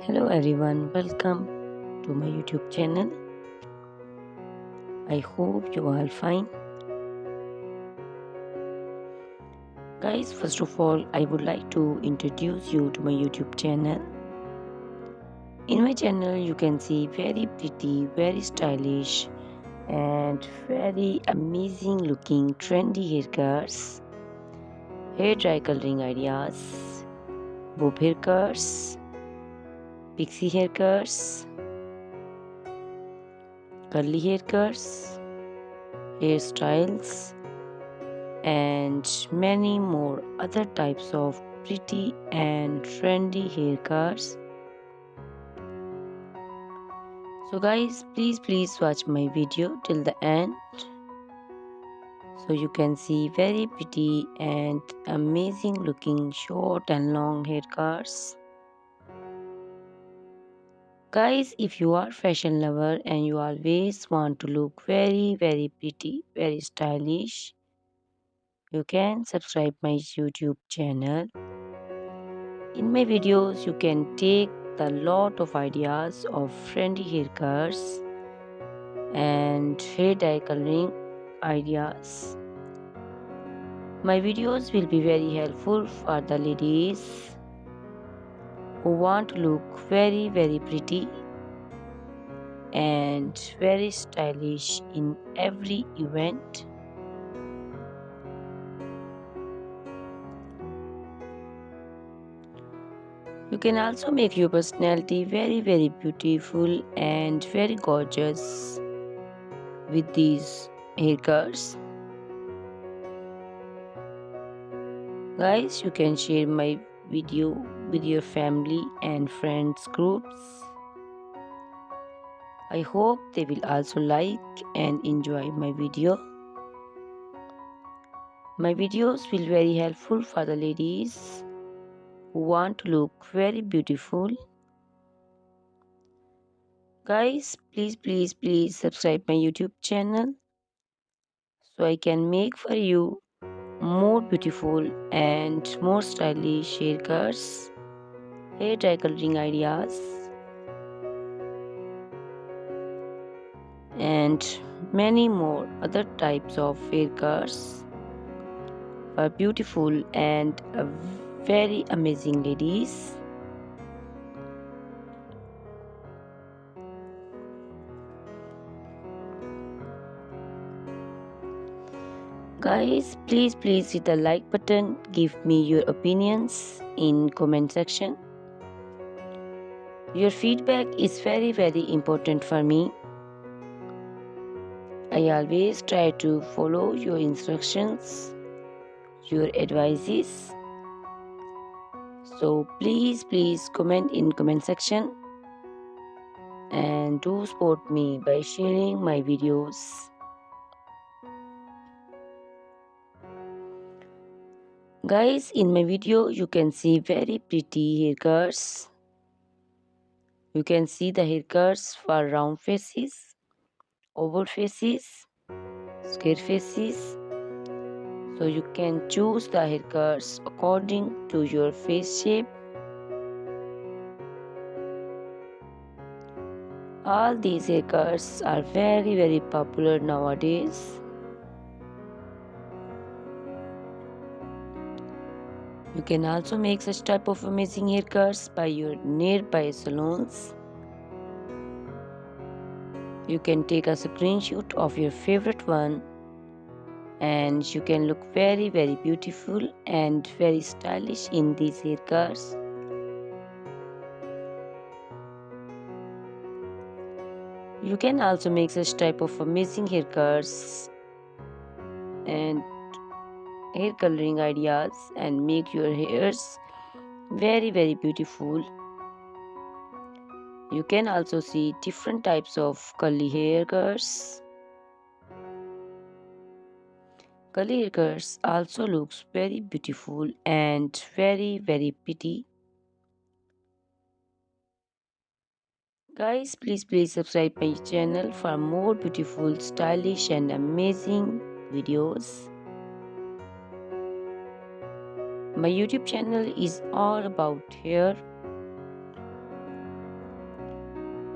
Hello everyone, welcome to my YouTube channel. I hope you are fine. Guys, first of all, I would like to introduce you to my YouTube channel. In my channel, you can see very pretty, very stylish, and very amazing looking trendy haircuts, hair dry coloring ideas, bob haircuts, pixie haircuts, curly haircuts, hairstyles, and many more other types of pretty and trendy haircuts. So guys, please watch my video till the end so you can see very pretty and amazing looking short and long haircuts. Guys, if you are fashion lover and you always want to look very pretty, very stylish, you can subscribe my YouTube channel. In my videos, you can take a lot of ideas of trendy haircuts and hair dye coloring ideas. My videos will be very helpful for the ladies who want to look very pretty and very stylish in every event. You can also make your personality very beautiful and very gorgeous with these haircuts. Guys, you can share my video with your family and friends groups. I hope they will also like and enjoy my video. My videos will very helpful for the ladies who want to look very beautiful. Guys, please subscribe my YouTube channel so I can make for you more beautiful and more stylish haircuts, hair dye coloring ideas, and many more other types of haircuts for beautiful and very amazing ladies. Guys, please hit the like button, give me your opinions in comment section. Your feedback is very important for me. I always try to follow your instructions, your advices. So please comment in comment section and do support me by sharing my videos. Guys, in my video you can see very pretty haircuts. You can see the haircuts for round faces, oval faces, square faces. So you can choose the haircuts according to your face shape. All these haircuts are very popular nowadays. You can also make such type of amazing haircuts by your nearby salons. You can take a screenshot of your favorite one and you can look very beautiful and very stylish in these haircuts. You can also make such type of amazing haircuts and hair coloring ideas and make your hairs very beautiful. You can also see different types of curly haircuts. Curly haircuts also looks very beautiful and very pretty. Guys, please subscribe my channel for more beautiful, stylish and amazing videos. My YouTube channel is all about hair.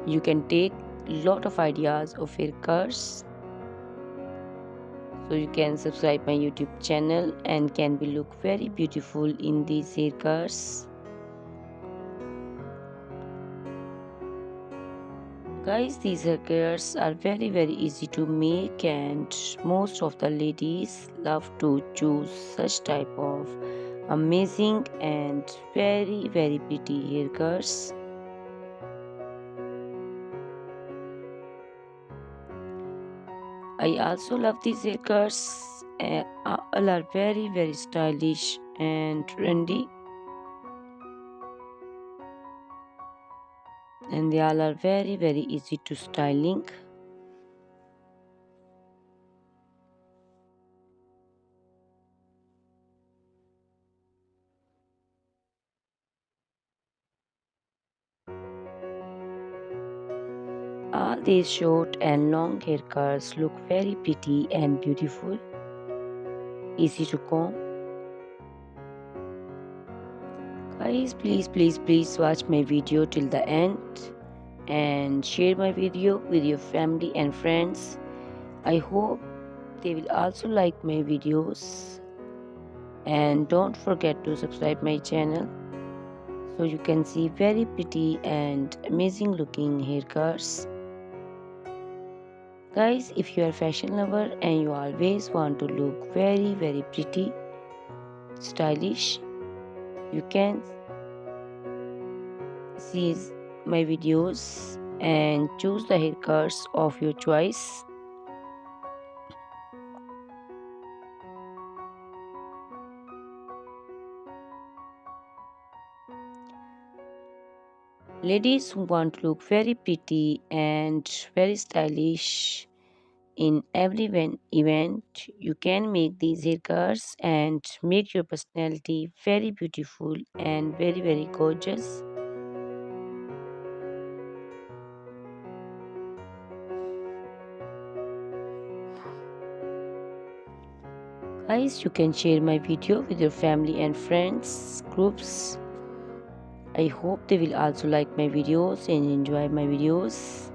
You can take lot of ideas of haircuts. So you can subscribe my YouTube channel and can be look very beautiful in these haircuts. Guys, these haircuts are very easy to make, and most of the ladies love to choose such type of amazing and very pretty haircuts. I also love these haircuts. All are very stylish and trendy, and they all are very easy to styling. All these short and long haircuts look very pretty and beautiful, easy to comb. Guys, please watch my video till the end and share my video with your family and friends. I hope they will also like my videos, and don't forget to subscribe my channel so you can see very pretty and amazing looking haircuts. Guys, if you are fashion lover and you always want to look very pretty, stylish, you can see my videos and choose the haircuts of your choice. Ladies who want to look very pretty and very stylish in every event, you can make these haircuts and make your personality very beautiful and very gorgeous. Guys, you can share my video with your family and friends groups. I hope they will also like my videos and enjoy my videos.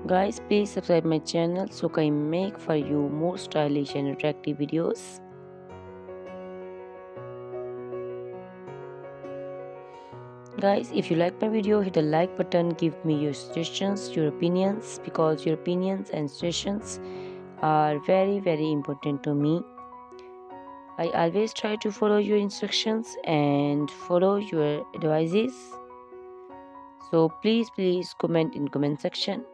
Guys, please subscribe my channel so I can make for you more stylish and attractive videos. Guys, if you like my video, hit the like button, give me your suggestions, your opinions, because your opinions and suggestions are very important to me. I always try to follow your instructions and follow your advices. So please comment in comment section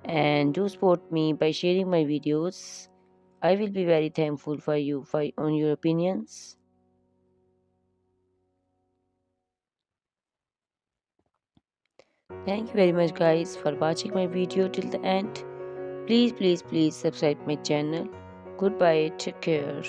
and do support me by sharing my videos. I will be very thankful for you on your opinions. Thank you very much guys for watching my video till the end. Please subscribe my channel. Goodbye, take care.